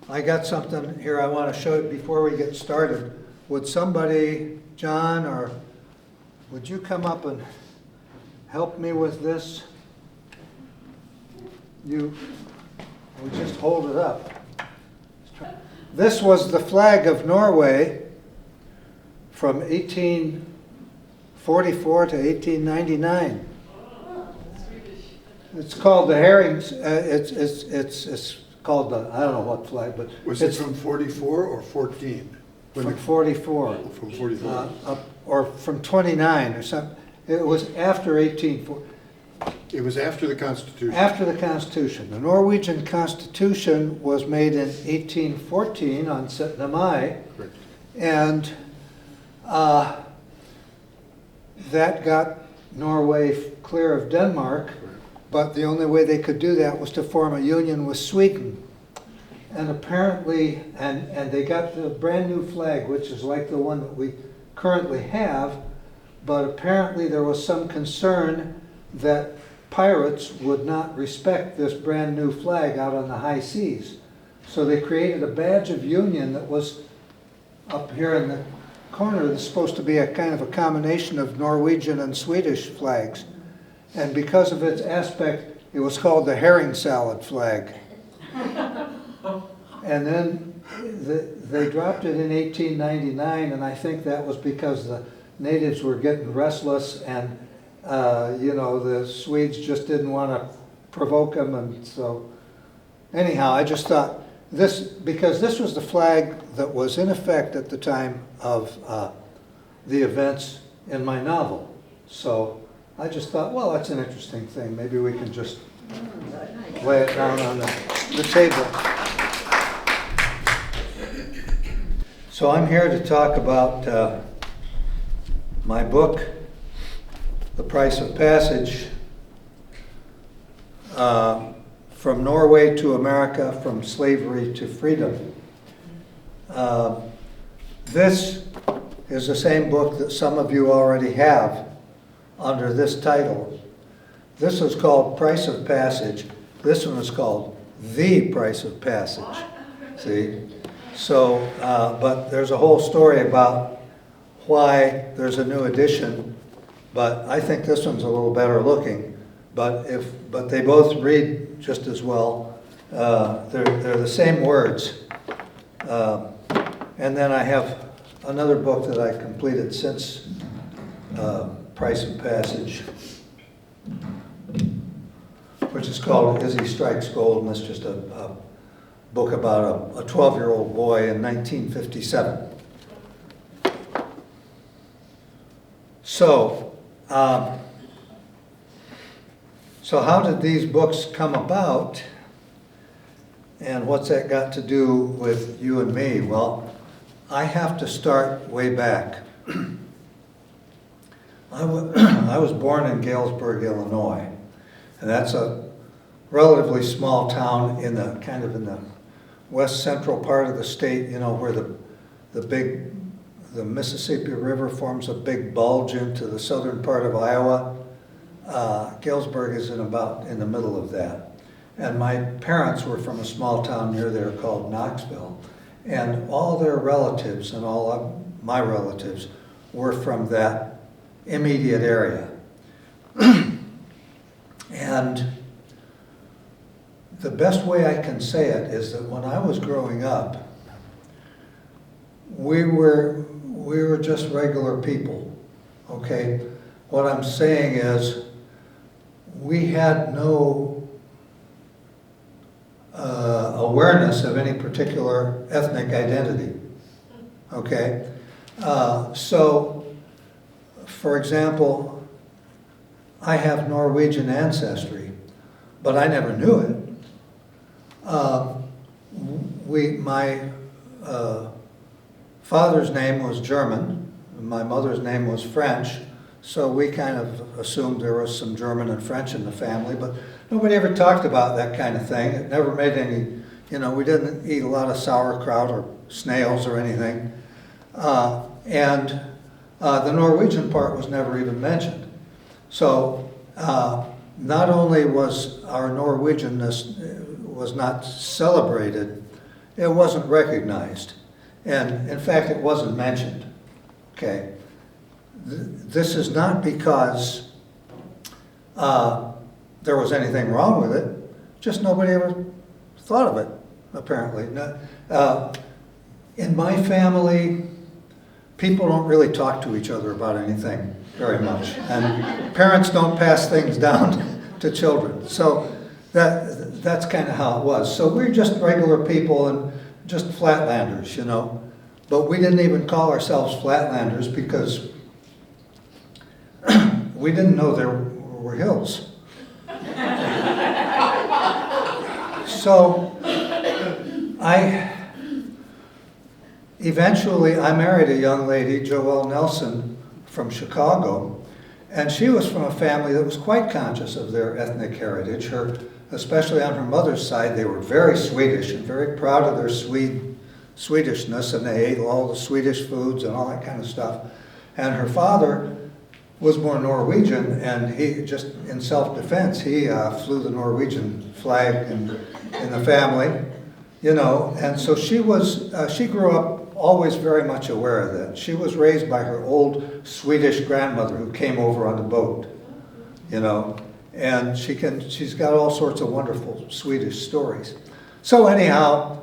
I got something here I want to show you before we get started. Would somebody, John, or would you come up and help me with this? We just hold it up. This was the flag of Norway from 1844 to 1899. It's called the herrings. It's called the, I don't know what flag, but was it from 44 or 14? From 44. From 44. Or from 29 or something. It was after 1840. It was after the Constitution. After the Constitution. The Norwegian Constitution was made in 1814 on 7 May. Correct. And that got Norway clear of Denmark. Correct. But the only way they could do that was to form a union with Sweden. And apparently, and they got the brand new flag, which is like the one that we currently have, but apparently there was some concern that pirates would not respect this brand new flag out on the high seas. So they created a badge of union that was up here in the corner that's supposed to be a kind of a combination of Norwegian and Swedish flags. And because of its aspect, it was called the herring salad flag. And then they dropped it in 1899, and I think that was because the natives were getting restless, and the Swedes just didn't want to provoke them, and so anyhow, I just thought this, because this was the flag that was in effect at the time of the events in my novel. So I just thought, well, that's an interesting thing. Maybe we can just lay it down on the table. So I'm here to talk about my book, The Price of Passage, From Norway to America, From Slavery to Freedom. This is the same book that some of you already have under this title. This is called Price of Passage. This one is called The Price of Passage. See? So, but there's a whole story about why there's a new edition, but I think this one's a little better looking. But they both read just as well. They're the same words. And then I have another book that I completed since Price of Passage, which is called Izzy Strikes Gold, and it's just a book about a 12-year-old boy in 1957. So how did these books come about, and what's that got to do with you and me? Well, I have to start way back. I was born in Galesburg, Illinois, and that's a relatively small town in the kind of in the west central part of the state, where the Mississippi River forms a big bulge into the southern part of Iowa. Galesburg is in the middle of that. And my parents were from a small town near there called Knoxville. And all their relatives and all of my relatives were from that immediate area. And the best way I can say it is that when I was growing up, we were just regular people, okay? What I'm saying is we had no awareness of any particular ethnic identity, okay? So, for example, I have Norwegian ancestry, but I never knew it. My father's name was German, my mother's name was French, so we kind of assumed there was some German and French in the family, but nobody ever talked about that kind of thing. It never made any, we didn't eat a lot of sauerkraut or snails or anything. And the Norwegian part was never even mentioned. So not only was our Norwegianness was not celebrated it wasn't recognized. And in fact, it wasn't mentioned, okay? This is not because there was anything wrong with it, just nobody ever thought of it, apparently. In my family, people don't really talk to each other about anything very much. And parents don't pass things down to children. So that's kind of how it was. So we're just regular people and just flatlanders, you know. But we didn't even call ourselves flatlanders because we didn't know there were hills. So eventually I married a young lady, Joelle Nelson, from Chicago, and she was from a family that was quite conscious of their ethnic heritage. Especially on her mother's side, they were very Swedish and very proud of their Swedishness, and they ate all the Swedish foods and all that kind of stuff. And her father was more Norwegian, and he, just in self-defense, he flew the Norwegian flag in the family, you know. And so she grew up always very much aware of that. She was raised by her old Swedish grandmother who came over on the boat, you know. And she's got all sorts of wonderful Swedish stories. So anyhow,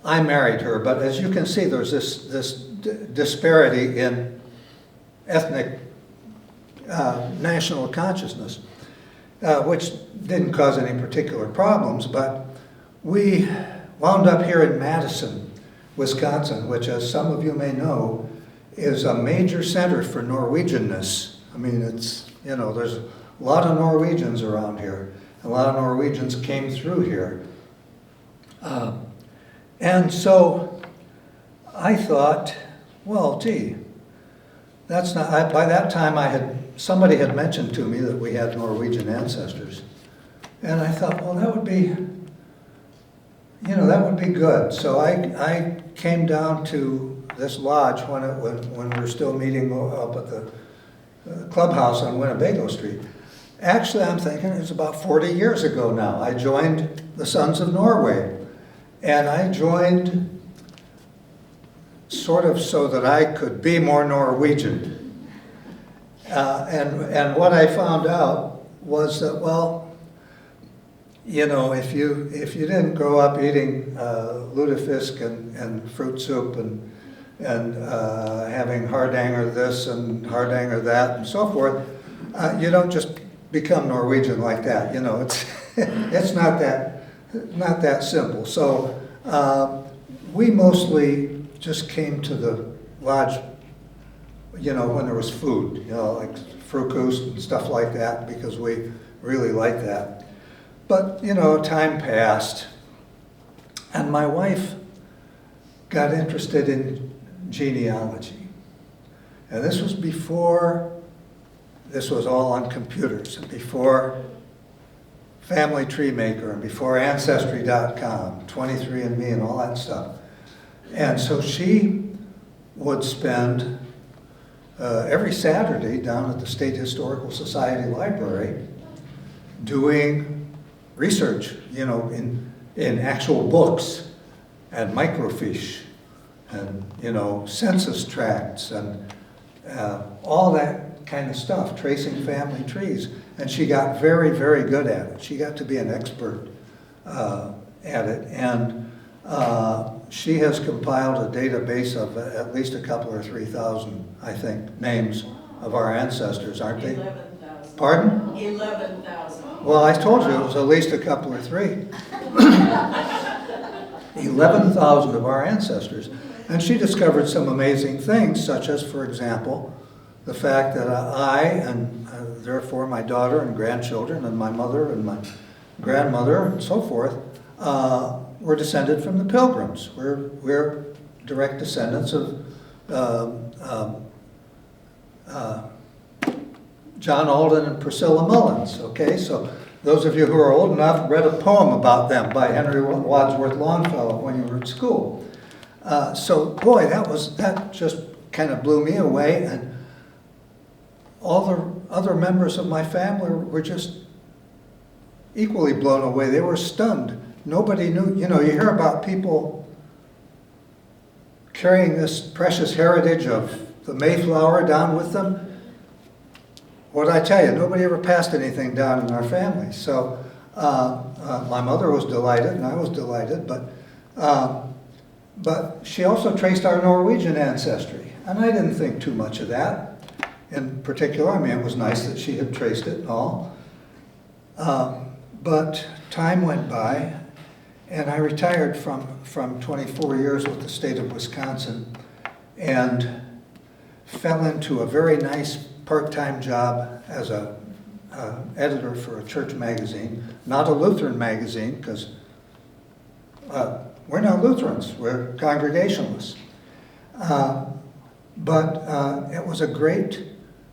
I married her, but as you can see, there's this disparity in ethnic national consciousness, which didn't cause any particular problems, but we wound up here in Madison, Wisconsin, which, as some of you may know, is a major center for Norwegianness. I mean, it's, you know, there's a lot of Norwegians around here. A lot of Norwegians came through here. And so I thought, well, gee, that's not, by that time somebody had mentioned to me that we had Norwegian ancestors. And I thought, well, that would be, you know, that would be good. So I came down to this lodge when we were still meeting up at the clubhouse on Winnebago Street. Actually, I'm thinking it's about 40 years ago now. I joined the Sons of Norway. And I joined sort of so that I could be more Norwegian. And what I found out was that, well, you know, if you didn't grow up eating lutefisk and fruit soup and having hardanger this and hardanger that and so forth, you don't just become Norwegian like that. You know, it's not that simple. So we mostly just came to the lodge, you know, when there was food, you know, like frukost and stuff like that, because we really liked that. But, you know, time passed, and my wife got interested in genealogy. And this was all on computers, and before Family Tree Maker, and before Ancestry.com, 23andMe, and all that stuff. And so she would spend every Saturday down at the State Historical Society Library doing research, you know, in actual books and microfiche and, you know, census tracts and all that kind of stuff, tracing family trees. And she got very, very good at it. She got to be an expert at it. And she has compiled a database of at least a couple or 3,000, I think, names of our ancestors, aren't they? 11,000. Pardon? 11,000. Well, I told you it was at least a couple or three. 11,000 of our ancestors. And she discovered some amazing things, such as, for example, the fact that I, and therefore my daughter and grandchildren, and my mother and my grandmother, and so forth, were descended from the Pilgrims. We're direct descendants of John Alden and Priscilla Mullins, okay? So those of you who are old enough read a poem about them by Henry Wadsworth Longfellow when you were at school. So boy, that just kind of blew me away, and all the other members of my family were just equally blown away. They were stunned. Nobody knew, you know, you hear about people carrying this precious heritage of the Mayflower down with them. What I tell you, nobody ever passed anything down in our family. So my mother was delighted, and I was delighted, but she also traced our Norwegian ancestry, and I didn't think too much of that in particular. I mean, it was nice that she had traced it and all. But time went by, and I retired from 24 years with the state of Wisconsin and fell into a very nice part-time job as a editor for a church magazine, not a Lutheran magazine, because we're not Lutherans, we're Congregationalists. But it was a great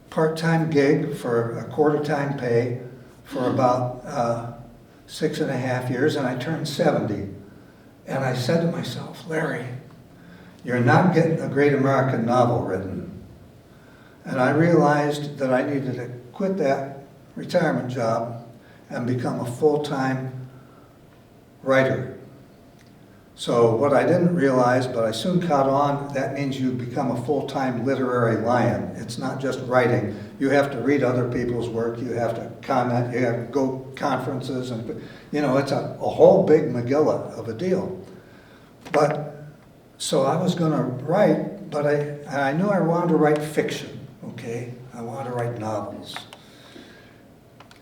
part-time gig for a quarter-time pay for about 6.5 years, and I turned 70. And I said to myself, Larry, you're not getting a great American novel written. And I realized that I needed to quit that retirement job and become a full-time writer. So what I didn't realize, but I soon caught on, that means you become a full-time literary lion. It's not just writing. You have to read other people's work, you have to comment, you have to go conferences, and it's a whole big Megillah of a deal. But, so I was gonna write, but I knew I wanted to write fiction, okay? I wanted to write novels.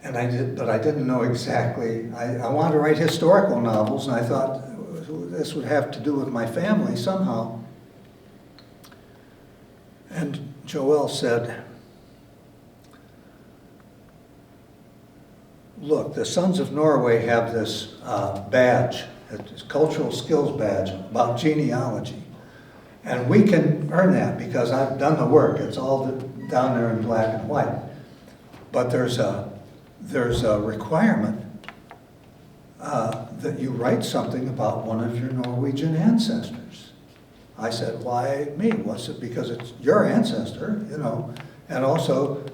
And I did, but I didn't know exactly. I wanted to write historical novels, and I thought this would have to do with my family somehow. And Joel said, look, the Sons of Norway have this badge, this cultural skills badge about genealogy. And we can earn that because I've done the work. It's all down there in black and white. But there's a requirement that you write something about one of your Norwegian ancestors. I said, why me? What's it? Because it's your ancestor, And also,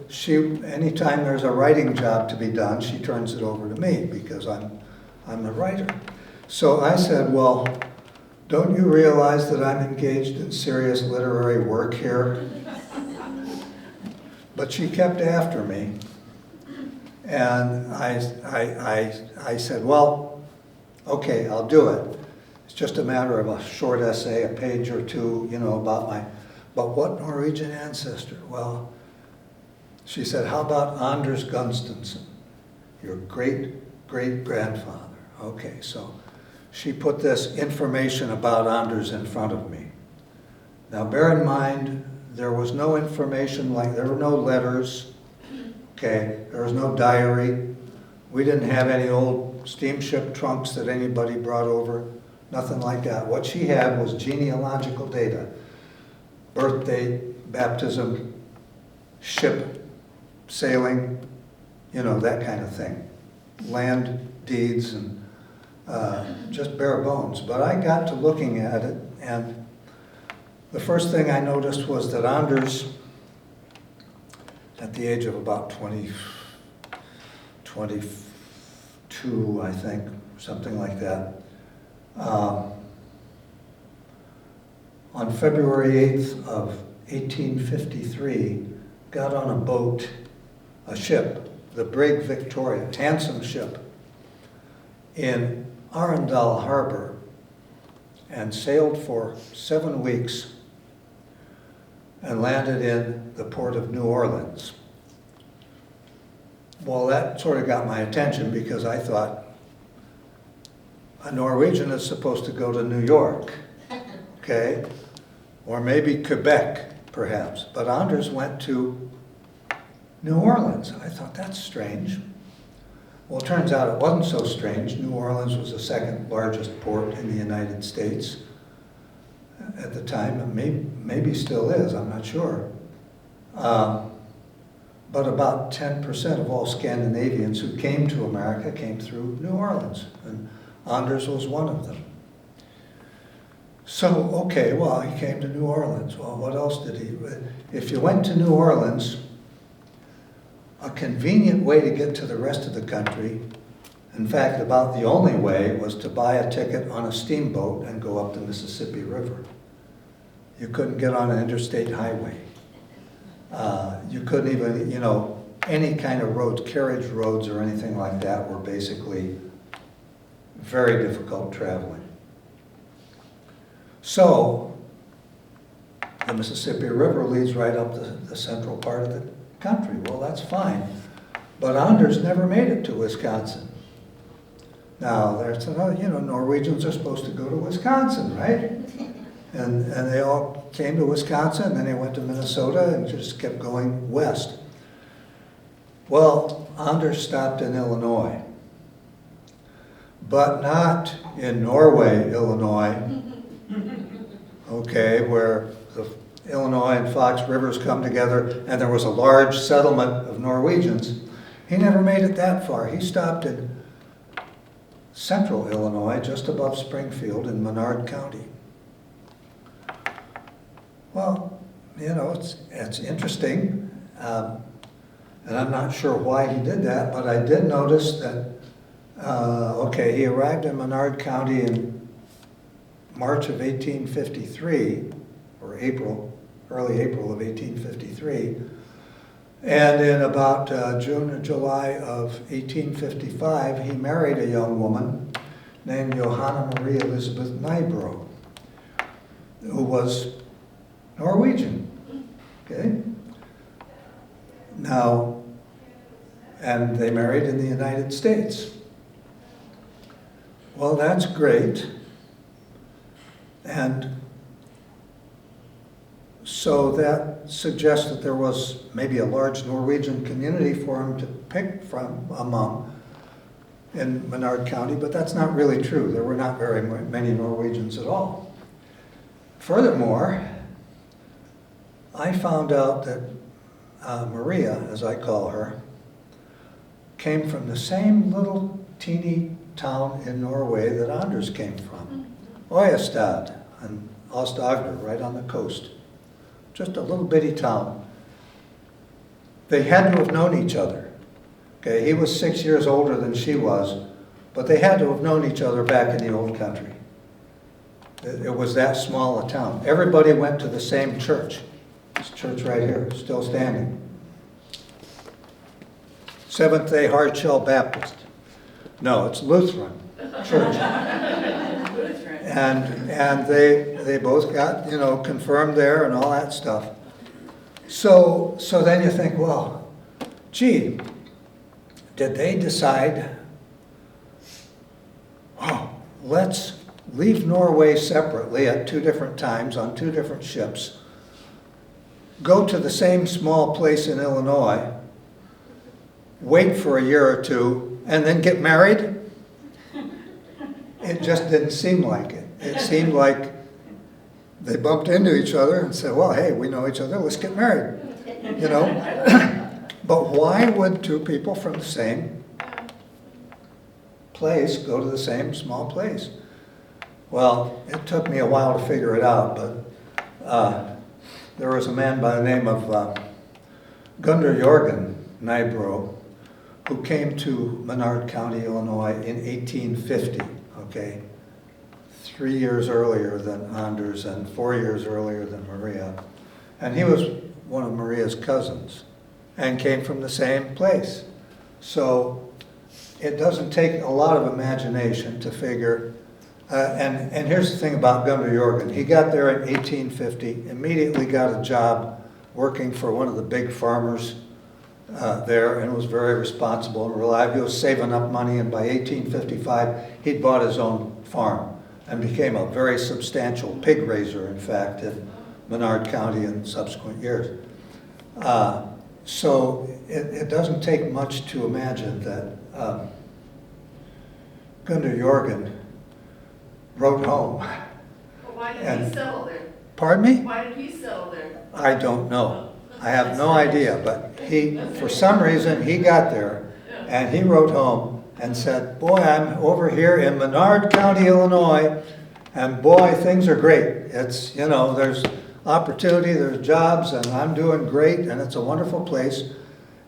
anytime there's a writing job to be done, she turns it over to me because I'm the writer. So I said, well, don't you realize that I'm engaged in serious literary work here? But she kept after me. And I said, well, okay, I'll do it. It's just a matter of a short essay, a page or two, but what Norwegian ancestor? Well, she said, how about Anders Gunstensen, your great-great-grandfather? Okay, so she put this information about Anders in front of me. Now bear in mind, there was no information there were no letters, okay, there was no diary. We didn't have any old steamship trunks that anybody brought over, nothing like that. What she had was genealogical data, birth date, baptism, ship, sailing, that kind of thing. Land deeds and just bare bones. But I got to looking at it, and the first thing I noticed was that Anders, at the age of about 22, I think, something like that, on February 8th of 1853, got on a boat, a ship, the Brig Victoria, handsome ship, in Arendal Harbor, and sailed for 7 weeks and landed in the port of New Orleans. Well, that sort of got my attention because I thought, a Norwegian is supposed to go to New York, okay? Or maybe Quebec, perhaps. But Anders went to New Orleans. I thought, that's strange. Well, it turns out it wasn't so strange. New Orleans was the second largest port in the United States at the time. Maybe still is, I'm not sure. But about 10% of all Scandinavians who came to America came through New Orleans, and Anders was one of them. So, okay, well, he came to New Orleans. Well, what else did he? If you went to New Orleans, a convenient way to get to the rest of the country, in fact, about the only way, was to buy a ticket on a steamboat and go up the Mississippi River. You couldn't get on an interstate highway. You couldn't even, any kind of roads, carriage roads or anything like that were basically very difficult traveling. So, the Mississippi River leads right up the central part of the country. Well, that's fine. But Anders never made it to Wisconsin. Now, there's another, Norwegians are supposed to go to Wisconsin, right? And they all came to Wisconsin, and then they went to Minnesota and just kept going west. Well, Anders stopped in Illinois, but not in Norway, Illinois, okay, where the Illinois and Fox Rivers come together, and there was a large settlement of Norwegians. He never made it that far. He stopped in central Illinois, just above Springfield in Menard County. Well, it's interesting, and I'm not sure why he did that, but I did notice that, he arrived in Menard County in March of 1853, or early April of 1853, and in about June or July of 1855, he married a young woman named Johanna Marie Elizabeth Nybro, who was Norwegian, okay? Now, and they married in the United States. Well, that's great. And so that suggests that there was maybe a large Norwegian community for him to pick from among in Menard County, but that's not really true. There were not very many Norwegians at all. Furthermore, I found out that Maria, as I call her, came from the same little teeny town in Norway that Anders came from, Øyestad and Aust-Agder, right on the coast. Just a little bitty town. They had to have known each other. Okay, he was 6 years older than she was, but they had to have known each other back in the old country. It was that small a town. Everybody went to the same church. This church right here, still standing. Seventh-day Hardshell Baptist. No, it's Lutheran church. And they both got, confirmed there and all that stuff. So then you think, well, gee, did they decide, let's leave Norway separately at two different times on two different ships, go to the same small place in Illinois, wait for a year or two, and then get married? It just didn't seem like it. It seemed like they bumped into each other and said, well, hey, we know each other, let's get married, But why would two people from the same place go to the same small place? Well, it took me a while to figure it out, but there was a man by the name of Gunnar Jorgen Nybro who came to Menard County, Illinois in 1850, okay? 3 years earlier than Anders and 4 years earlier than Maria. And he was one of Maria's cousins and came from the same place. So it doesn't take a lot of imagination to figure. And here's the thing about Gunnar Jorgen. He got there in 1850, immediately got a job working for one of the big farmers there, and was very responsible and reliable. He was saving up money, and by 1855, he'd bought his own farm and became a very substantial pig raiser, in fact, in Menard County in subsequent years. So it doesn't take much to imagine that Gunnar Jorgen wrote home. Well, why did he settle there? Pardon me? Why did he settle there? I don't know. I have no idea, but for some reason, he got there and he wrote home and said, boy, I'm over here in Menard County, Illinois, and boy, things are great. It's, there's opportunity, there's jobs, and I'm doing great, and it's a wonderful place.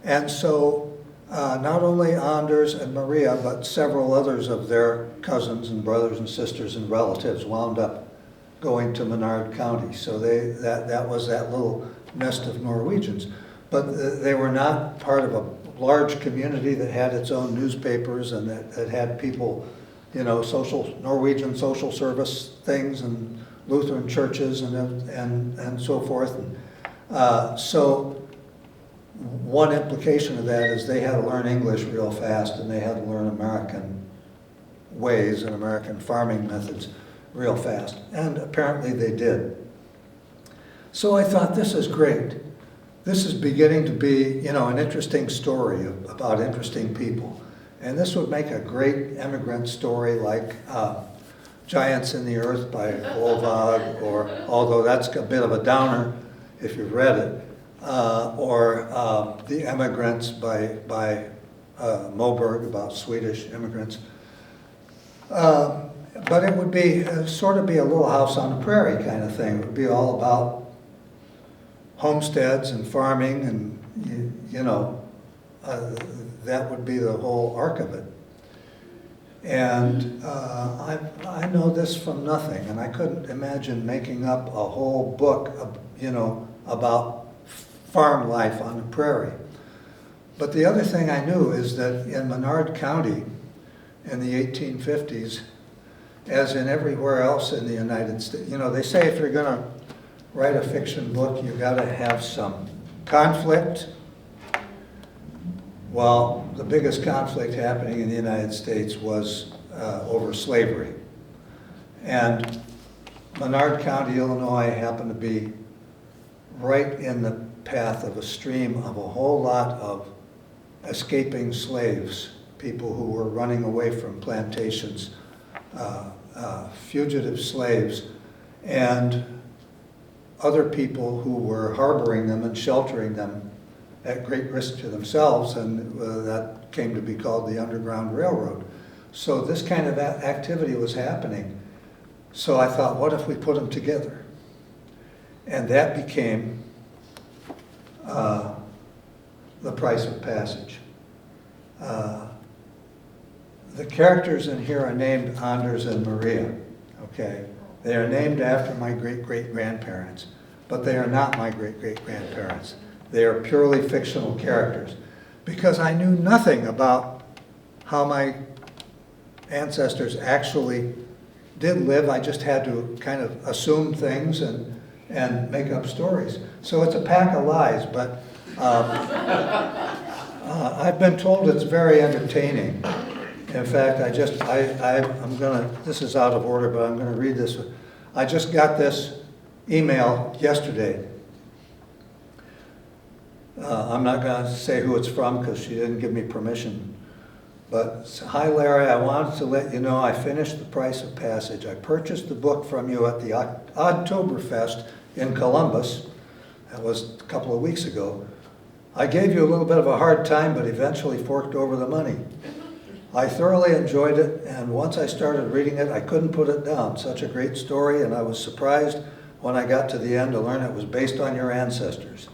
And so not only Anders and Maria, but several others of their cousins and brothers and sisters and relatives wound up going to Menard County. So that was that little nest of Norwegians. But they were not part of a large community that had its own newspapers and that had people, you know, Norwegian social service things and Lutheran churches and so forth. So one implication of that is they had to learn English real fast, and they had to learn American ways and American farming methods real fast. And apparently they did. So I thought, this is great. This is beginning to be, you know, an interesting story about interesting people. And this would make a great immigrant story like Giants in the Earth by Olvag, or, although that's a bit of a downer if you've read it, or The Emigrants by Moberg, about Swedish immigrants. But it would be sort of be a Little House on the Prairie kind of thing. It would be all about homesteads and farming, and you know, that would be the whole arc of it. And I know this from nothing, and I couldn't imagine making up a whole book, you know, about farm life on the prairie. But the other thing I knew is that in Menard County in the 1850s, as in everywhere else in the United States, you know, they say if you're going to write a fiction book, you've got to have some conflict. Well, the biggest conflict happening in the United States was over slavery. And Menard County, Illinois, happened to be right in the path of a stream of a whole lot of escaping slaves, people who were running away from plantations, fugitive slaves, and other people who were harboring them and sheltering them at great risk to themselves, and that came to be called the Underground Railroad. So this kind of activity was happening. So I thought, what if we put them together? And that became The Price of Passage. The characters in here are named Anders and Maria, okay? They are named after my great-great-grandparents, but they are not my great-great-grandparents. They are purely fictional characters, because I knew nothing about how my ancestors actually did live. I just had to kind of assume things and make up stories. So it's a pack of lies, but I've been told it's very entertaining. In fact, I'm gonna, this is out of order, but I'm gonna read this. I just got this email yesterday. I'm not gonna say who it's from because she didn't give me permission. But, hi Larry, I wanted to let you know I finished The Price of Passage. I purchased the book from you at the Oktoberfest in Columbus. That was a couple of weeks ago. I gave you a little bit of a hard time, but eventually forked over the money. I thoroughly enjoyed it, and once I started reading it, I couldn't put it down. Such a great story, and I was surprised when I got to the end to learn it was based on your ancestors.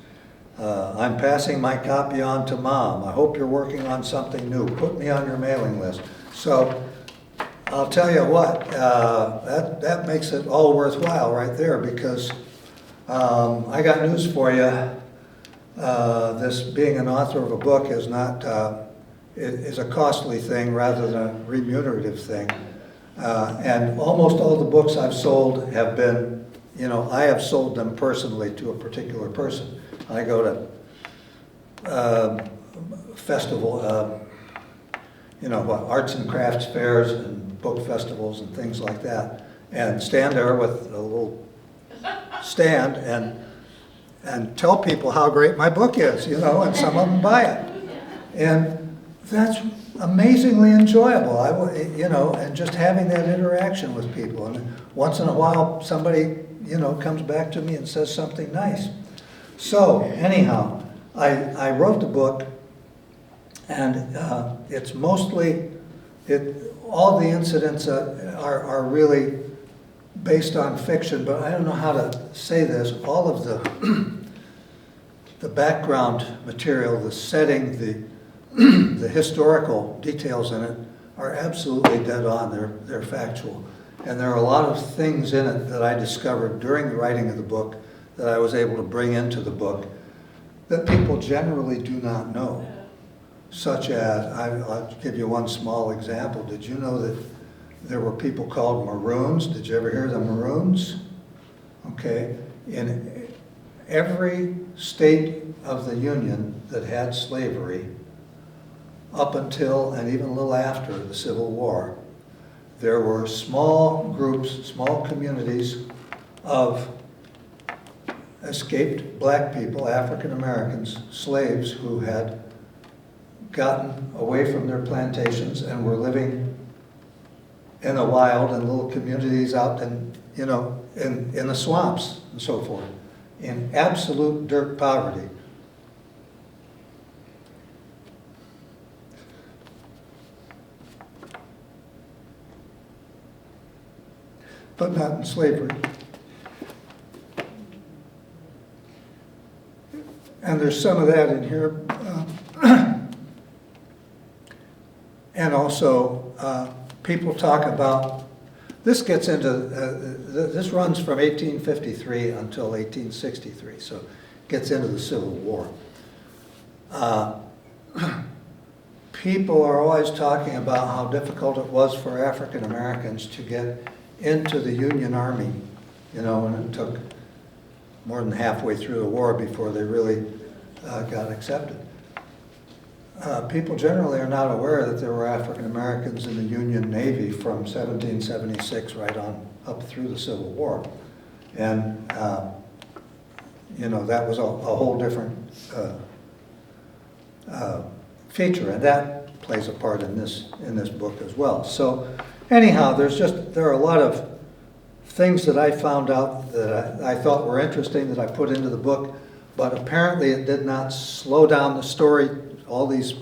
I'm passing my copy on to Mom. I hope you're working on something new. Put me on your mailing list. So I'll tell you what, that makes it all worthwhile right there, because I got news for you. This being an author of a book is not is a costly thing rather than a remunerative thing. And almost all the books I've sold have been, you know, I have sold them personally to a particular person. I go to festival, you know, arts and crafts fairs and book festivals and things like that, and stand there with a little stand and tell people how great my book is, you know, and some of them buy it. And that's amazingly enjoyable, you know, and just having that interaction with people. And once in a while, somebody, you know, comes back to me and says something nice. So, anyhow, I wrote the book, and it's mostly, all the incidents are really based on fiction, but I don't know how to say this. All of the background material, the setting, the historical details in it are absolutely dead on. They're factual. And there are a lot of things in it that I discovered during the writing of the book that I was able to bring into the book that people generally do not know. Such as, I'll give you one small example. Did you know that there were people called Maroons? Did you ever hear of the Maroons? Okay. In every state of the Union that had slavery, up until and even a little after the Civil War, there were small groups, small communities of escaped black people, African Americans, slaves who had gotten away from their plantations and were living in the wild in little communities out in, you know, in the swamps and so forth, in absolute dirt poverty. But not in slavery. And there's some of that in here. And also, people talk about, this gets into, this runs from 1853 until 1863, so it gets into the Civil War. People are always talking about how difficult it was for African Americans to get into the Union Army, you know, and it took more than halfway through the war before they really got accepted. People generally are not aware that there were African Americans in the Union Navy from 1776 right on up through the Civil War. And, you know, that was a whole different feature, and that plays a part in this book as well. So anyhow, there are a lot of things that I found out that I thought were interesting that I put into the book, but apparently it did not slow down the story. All these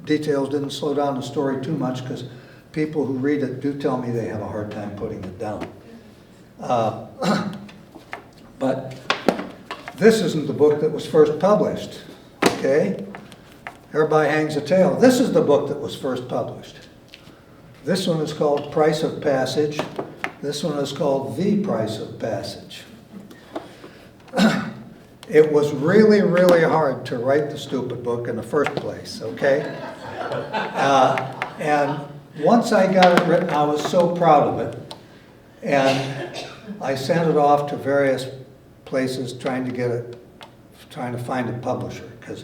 details didn't slow down the story too much, because people who read it do tell me they have a hard time putting it down. But this isn't the book that was first published, okay? Everybody hangs a tale. This is the book that was first published. This one is called Price of Passage. This one is called The Price of Passage. It was really, really hard to write the stupid book in the first place, okay? And once I got it written, I was so proud of it. And I sent it off to various places trying to find a publisher, because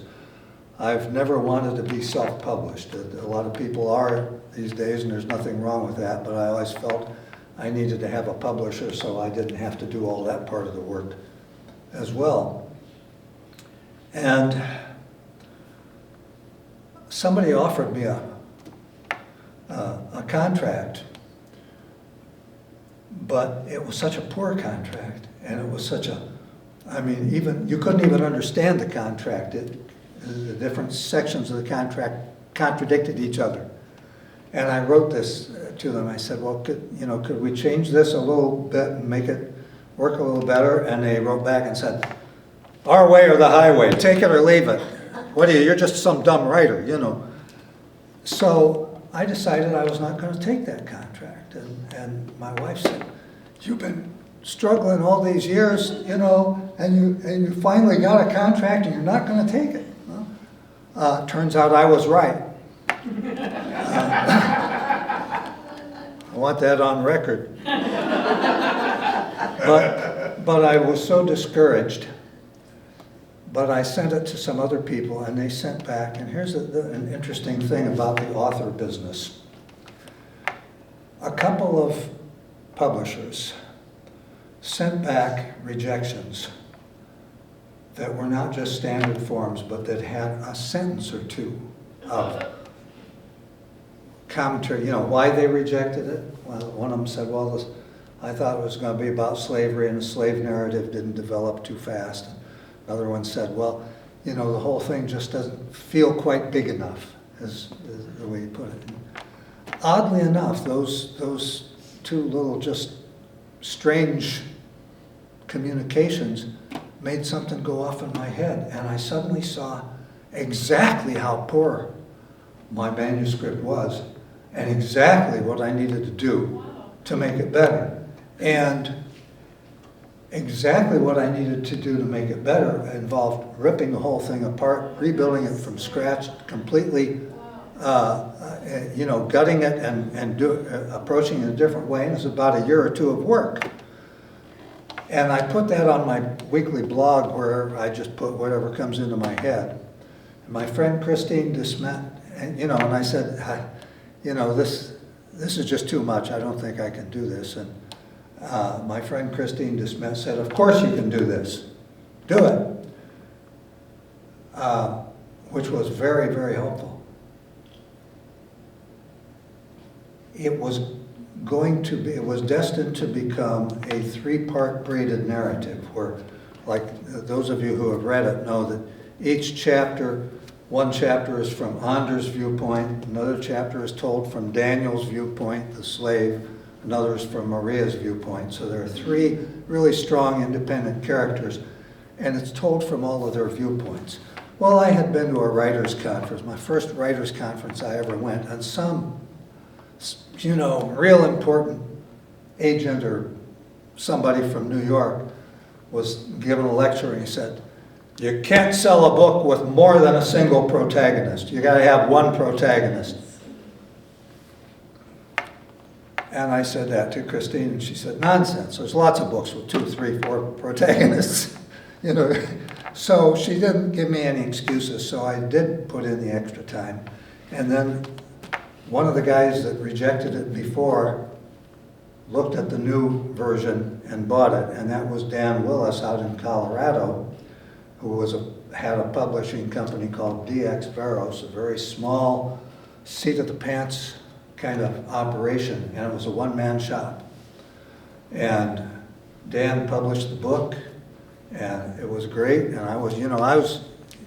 I've never wanted to be self-published. A lot of people are these days, and there's nothing wrong with that, but I always felt I needed to have a publisher so I didn't have to do all that part of the work as well. And somebody offered me a contract, but it was such a poor contract, and it was such a, I mean, you couldn't even understand the contract. The different sections of the contract contradicted each other. And I wrote this to them. I said, well, could we change this a little bit and make it work a little better? And they wrote back and said, our way or the highway, take it or leave it. What are you, you're just some dumb writer, you know. So I decided I was not going to take that contract. And my wife said, you've been struggling all these years, you know, and you finally got a contract and you're not going to take it. Well, turns out I was right. I want that on record. But I was so discouraged. But I sent it to some other people, and they sent back, and here's an interesting thing about the author business. A couple of publishers sent back rejections that were not just standard forms, but that had a sentence or two of commentary, you know, why they rejected it. Well, one of them said, well, I thought it was going to be about slavery, and the slave narrative didn't develop too fast. Another one said, well, you know, the whole thing just doesn't feel quite big enough, is the way you put it. Oddly enough, those two little just strange communications made something go off in my head, and I suddenly saw exactly how poor my manuscript was and exactly what I needed to do to make it better. And exactly what I needed to do to make it better involved ripping the whole thing apart, rebuilding it from scratch, completely, gutting it and approaching it a different way. And it was about a year or two of work. And I put that on my weekly blog where I just put whatever comes into my head. And my friend Christine Desmet, and I said, this is just too much. I don't think I can do this. And my friend Christine Desmet said, of course you can do this. Do it. Which was very, very helpful. It was destined to become a 3-part braided narrative where, like those of you who have read it know that each chapter, one chapter is from Anders' viewpoint, another chapter is told from Daniel's viewpoint, the slave, another is from Maria's viewpoint. So there are 3 really strong independent characters, and it's told from all of their viewpoints. Well, I had been to a writers' conference, my first writers' conference I ever went, and some real important agent or somebody from New York was giving a lecture, and he said, you can't sell a book with more than a single protagonist. You got to have one protagonist. And I said that to Christine, and she said, nonsense. There's lots of books with 2, 3, 4 protagonists. So she didn't give me any excuses, so I did put in the extra time. And then one of the guys that rejected it before looked at the new version and bought it, and that was Dan Willis out in Colorado, who had a publishing company called DX Veros, a very small, seat-of-the-pants kind of operation, and it was a one-man shop. And Dan published the book, and it was great, and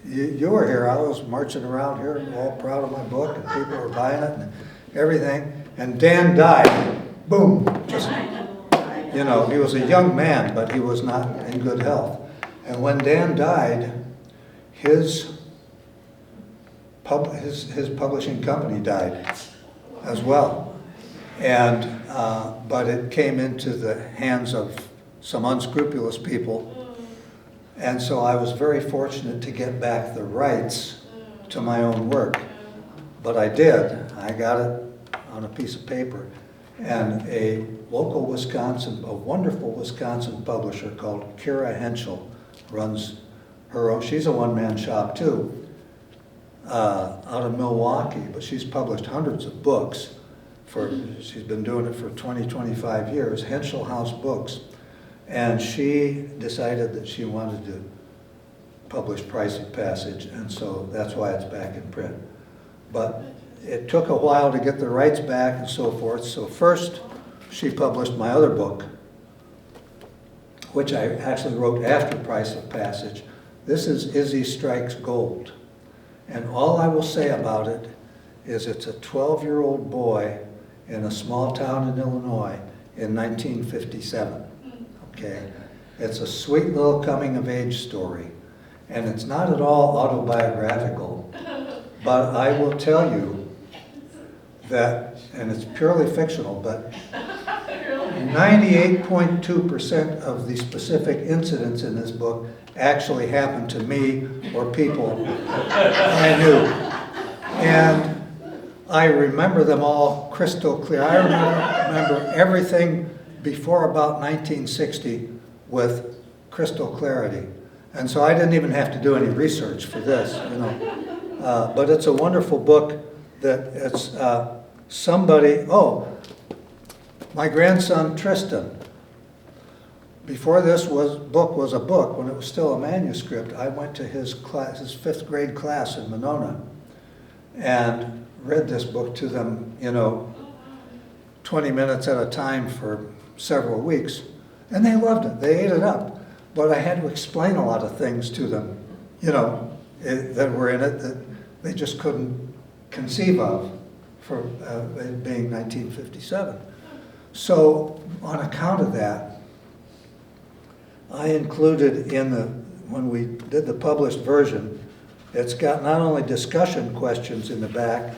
you were here, I was marching around here all proud of my book, and people were buying it and everything, and Dan died, boom, he was a young man, but he was not in good health. And when Dan died, his publishing company died as well. And, but it came into the hands of some unscrupulous people. And so I was very fortunate to get back the rights to my own work. But I did. I got it on a piece of paper. And a local a wonderful Wisconsin publisher called Kira Henschel runs her own. She's a one-man shop too, out of Milwaukee, but she's published hundreds of books. She's been doing it for 20, 25 years, Henschel House Books. And she decided that she wanted to publish Price of Passage, and so that's why it's back in print. But it took a while to get the rights back and so forth. So first, she published my other book, which I actually wrote after Price of Passage. This is Izzy Strikes Gold. And all I will say about it is it's a 12-year-old boy in a small town in Illinois in 1957. Okay? It's a sweet little coming-of-age story. And it's not at all autobiographical, but I will tell you that, and it's purely fictional, but 98.2% of the specific incidents in this book actually happened to me or people I knew. And I remember them all crystal clear. I remember everything before about 1960 with crystal clarity. And so I didn't even have to do any research for this, but it's a wonderful book that it's my grandson Tristan, before this book was a book, when it was still a manuscript, I went to his 5th grade class in Monona and read this book to them, 20 minutes at a time for several weeks. And they loved it, they ate it up. But I had to explain a lot of things to them, that were in it that they just couldn't conceive of for it being 1957. So on account of that, I included when we did the published version, it's got not only discussion questions in the back,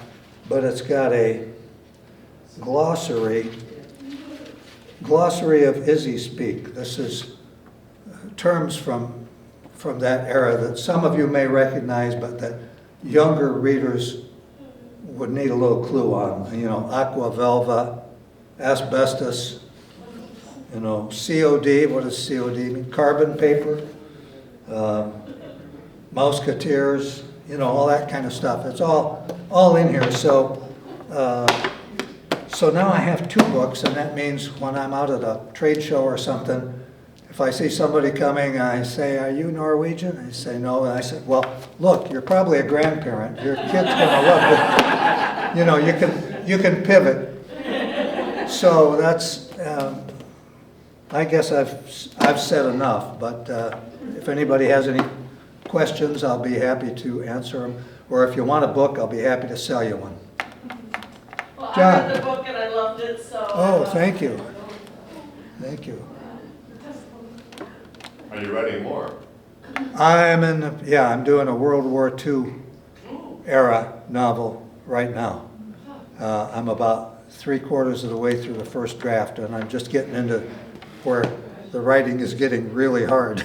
but it's got a glossary glossary of Izzy speak. This is terms from that era that some of you may recognize, but that younger readers would need a little clue on. You know, aqua velva, asbestos, you know, COD, what does COD mean? Carbon paper, Musketeers, you know, all that kind of stuff. It's all in here. So now I have 2 books, and that means when I'm out at a trade show or something, if I see somebody coming, I say, "Are you Norwegian?" I say, "No." And I say, "Well, look, you're probably a grandparent. Your kid's gonna love it." You know, you can pivot. So that's, I guess I've said enough, but if anybody has any questions, I'll be happy to answer them. Or if you want a book, I'll be happy to sell you one. Well, John. I read the book and I loved it, so. Oh, thank you. Thank you. Are you writing more? I'm doing a World War II era novel right now. I'm about 3/4 of the way through the first draft, and I'm just getting into where the writing is getting really hard.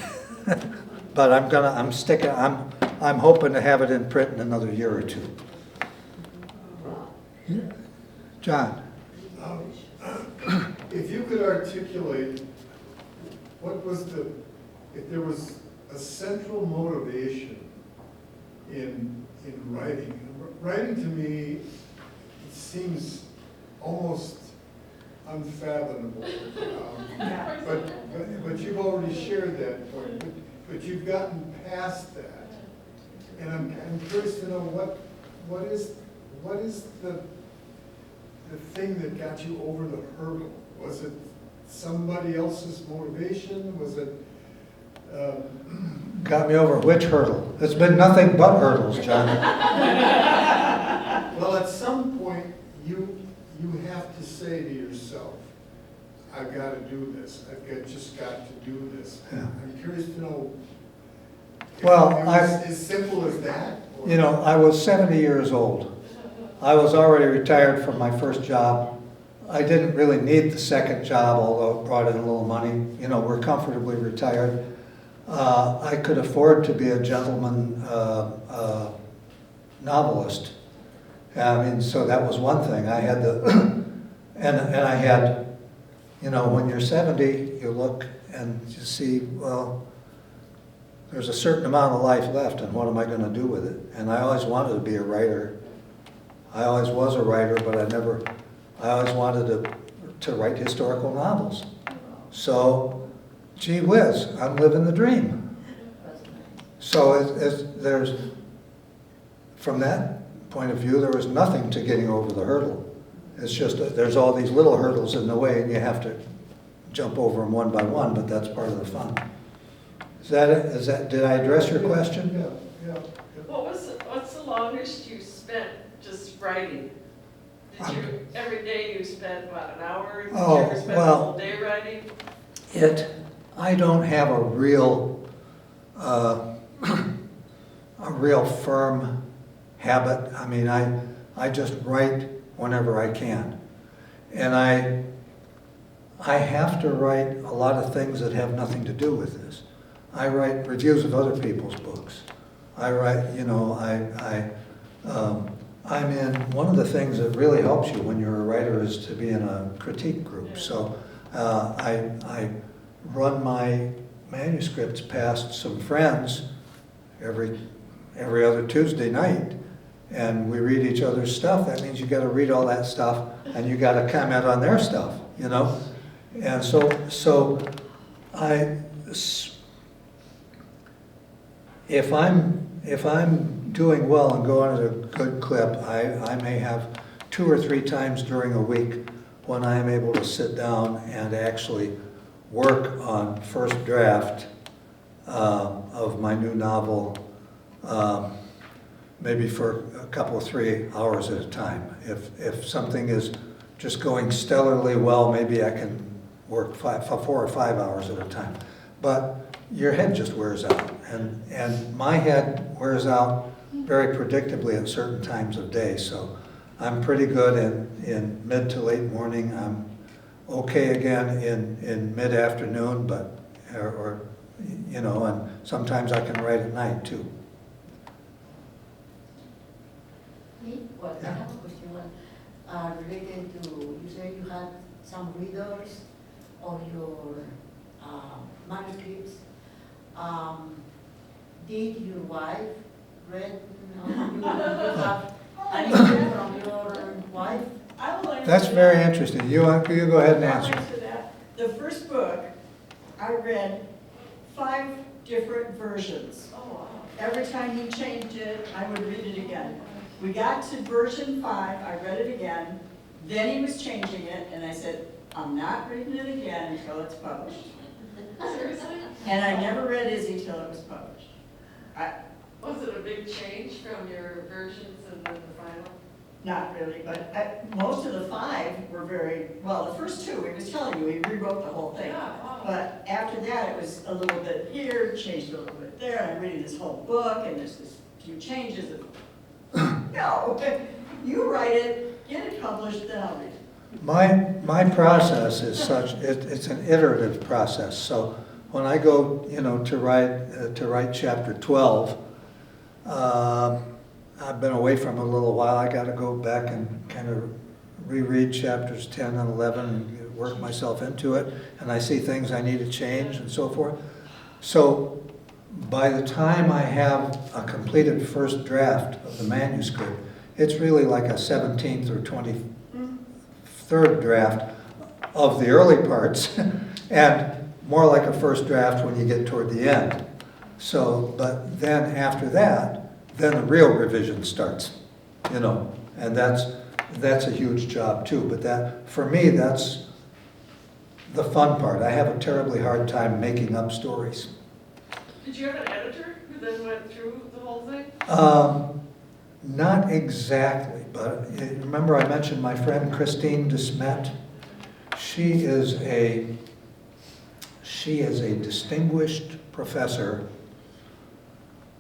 But I'm hoping to have it in print in another year or 2. John? If you could articulate if there was a central motivation in writing. Writing to me seems almost unfathomable. But you've already shared that point, but you've gotten past that. And I'm curious to know what is the thing that got you over the hurdle? Was it somebody else's motivation? Was it? Got me over which hurdle? It's been nothing but hurdles, John. Well, at some point, you have to say to yourself, I've got to do this. Just got to do this. Yeah. I'm curious to know if Well, it was as simple as that? Or? You know, I was 70 years old. I was already retired from my first job. I didn't really need the second job, although it brought in a little money. You know, we're comfortably retired. I could afford to be a gentleman novelist. I mean, so that was one thing. I had and I had, you know, when you're 70, you look and you see, well, there's a certain amount of life left, and what am I going to do with it? And I always wanted to be a writer. I always was a writer, but I always wanted to write historical novels. So, gee whiz, I'm living the dream. So there's, from that point of view, there was nothing to getting over the hurdle. It's just that there's all these little hurdles in the way, and you have to jump over them one by one, but that's part of the fun. Is that it? Did I address your question? Yeah. What's the longest you spent just writing? Every day you spent about an hour? Did you ever spend the whole day writing? I don't have a real firm habit. I mean, I just write whenever I can. And I have to write a lot of things that have nothing to do with this. I write reviews of other people's books. I write, you know, I'm in, one of the things that really helps you when you're a writer is to be in a critique group. So I run my manuscripts past some friends every other Tuesday night, and we read each other's stuff. That means you got to read all that stuff, and you got to comment on their stuff, you know. And so if I'm doing well and going at a good clip, I may have 2 or 3 times during a week when I am able to sit down and actually work on first draft of my new novel, maybe for a couple, 3 hours at a time. If something is just going stellarly well, maybe I can work 4 or 5 hours at a time. But your head just wears out, and my head wears out very predictably at certain times of day. So I'm pretty good in mid to late morning. okay again in mid-afternoon, but, or, you know, and sometimes I can write at night too. Me? Well, I have a question related to, you said you had some readers of your manuscripts. Did your wife read, you have anything from your wife? I will answer That's that. very interesting. You go ahead and I'll answer. answer that. The first book, I read 5 different versions. Oh, wow. Every time he changed it, I would read it again. We got to version 5, I read it again, then he was changing it, and I said, I'm not reading it again until it's published. Seriously? And I never read Izzy till it was published. Was it a big change from your versions and then the final? Not really, but most of the 5 were very, well, the first 2, he was telling you, he rewrote the whole thing. Yeah, wow. But after that, it was a little bit here, changed a little bit there, and I'm reading this whole book, and there's this few changes. No, you write it, get it published, then I'll read it. My process is such, it's an iterative process. So when I go, you know, to write chapter 12, I've been away from it a little while. I got to go back and kind of reread chapters 10 and 11 and work myself into it. And I see things I need to change and so forth. So by the time I have a completed first draft of the manuscript, it's really like a 17th or 23rd draft of the early parts and more like a first draft when you get toward the end. So, but then after that, then the real revision starts, you know, and that's a huge job too. But that, for me, that's the fun part. I have a terribly hard time making up stories. Did you have an editor who then went through the whole thing? Not exactly, but remember I mentioned my friend Christine DeSmet? She is a distinguished professor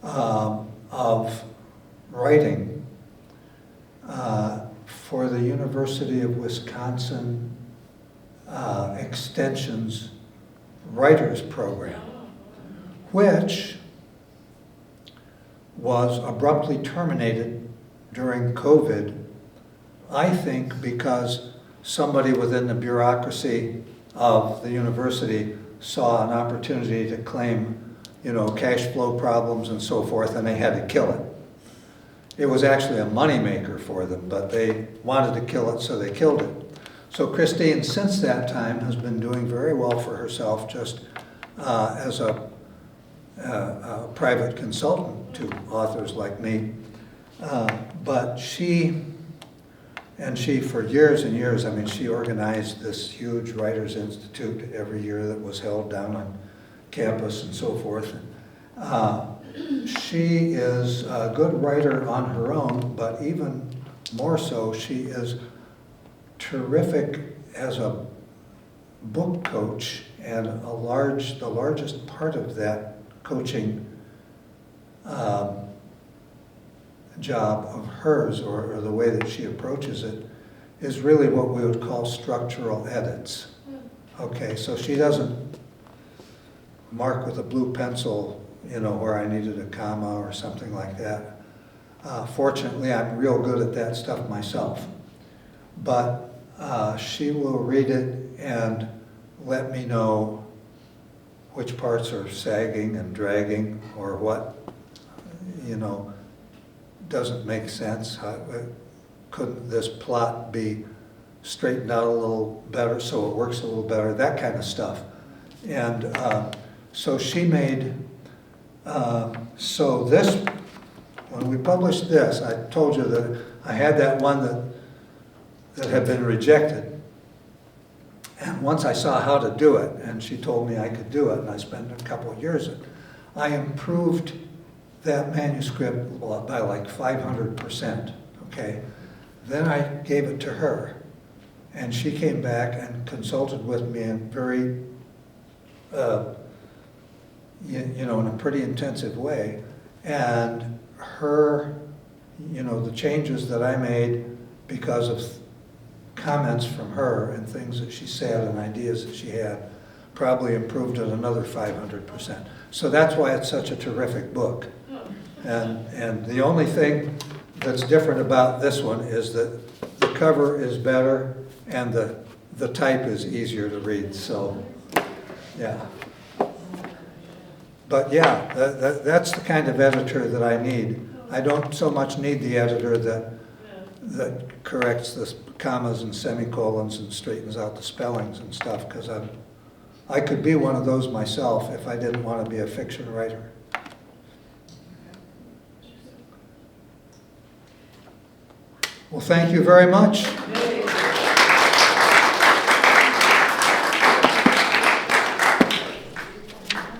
of writing for the University of Wisconsin Extension's Writers Program, which was abruptly terminated during COVID, I think because somebody within the bureaucracy of the university saw an opportunity to claim, you know, cash flow problems and so forth, and they had to kill it. It was actually a moneymaker for them, but they wanted to kill it, so they killed it. So Christine, since that time, has been doing very well for herself, just as a private consultant to authors like me. But she for years and years, I mean, she organized this huge Writers Institute every year that was held down on campus and so forth. She is a good writer on her own, but even more so, she is terrific as a book coach, and the largest part of that coaching job of hers, or the way that she approaches it, is really what we would call structural edits. Okay, so she doesn't mark with a blue pencil, you know, where I needed a comma or something like that. Fortunately, I'm real good at that stuff myself. But she will read it and let me know which parts are sagging and dragging, or what, you know, doesn't make sense. Couldn't this plot be straightened out a little better so it works a little better, that kind of stuff. And so she made, so this, when we published this, I told you that I had that one that had been rejected. And once I saw how to do it, and she told me I could do it, and I spent a couple of years, I improved that manuscript by like 500%, okay? Then I gave it to her, and she came back and consulted with me in very, you know, in a pretty intensive way. And her, you know, the changes that I made because of comments from her and things that she said and ideas that she had probably improved it another 500%. So that's why it's such a terrific book. And the only thing that's different about this one is that the cover is better and the type is easier to read, so, yeah. But yeah, that's the kind of editor that I need. I don't so much need the editor that corrects the commas and semicolons and straightens out the spellings and stuff, because I could be one of those myself if I didn't want to be a fiction writer. Well, thank you very much.